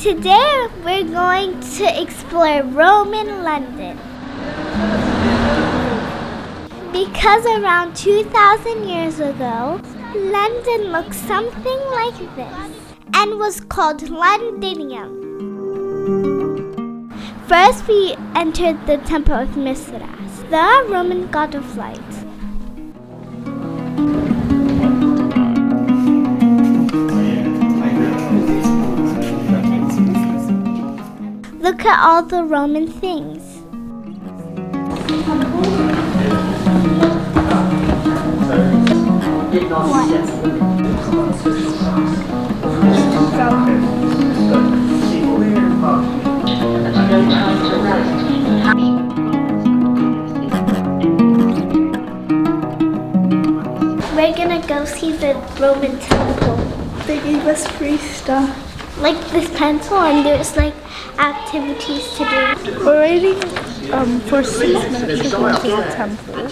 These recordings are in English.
Today we're going to explore Roman London. Because around 2,000 years ago, London looked something like this and was called Londinium. First we entered the temple of Mithras, the Roman god of light. Look at all the Roman things. We're gonna go see the Roman temple. They gave us free stuff. Like this pencil, and there's like activities to do. We're waiting for 6 minutes to go into the temple.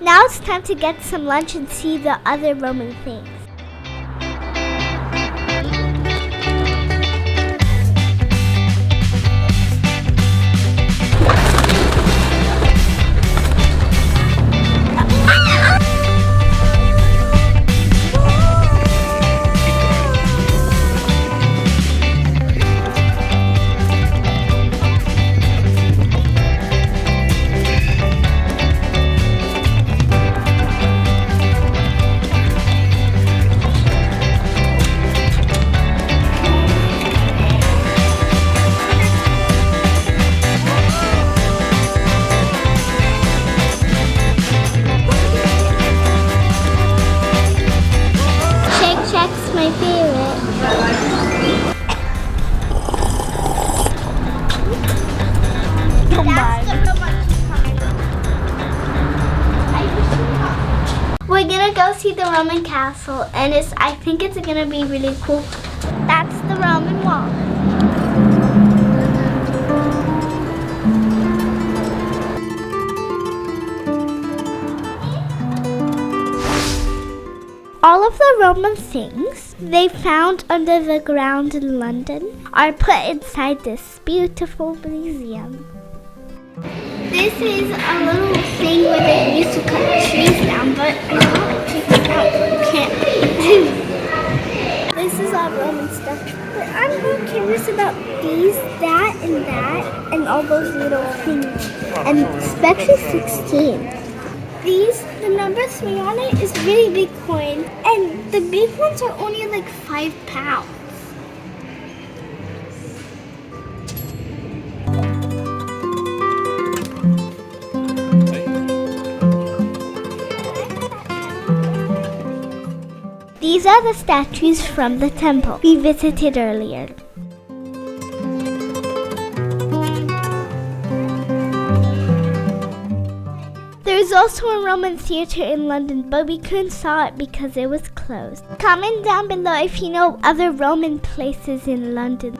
Now it's time to get some lunch and see the other Roman things. My favorite. We're gonna go see the Roman castle, and I think it's gonna be really cool. That's the Roman wall. All of the Roman things they found under the ground in London are put inside this beautiful museum. This is a little thing where they used to cut trees down, but I don't take it out, so you can't. This is all Roman stuff. But I'm more curious about these, that, and all those little things. And especially 16. The number 3 on it is really big coin, and the big ones are only like 5 pounds. These are the statues from the temple we visited earlier. There's also a Roman theater in London, but we couldn't saw it because it was closed. Comment down below if you know other Roman places in London.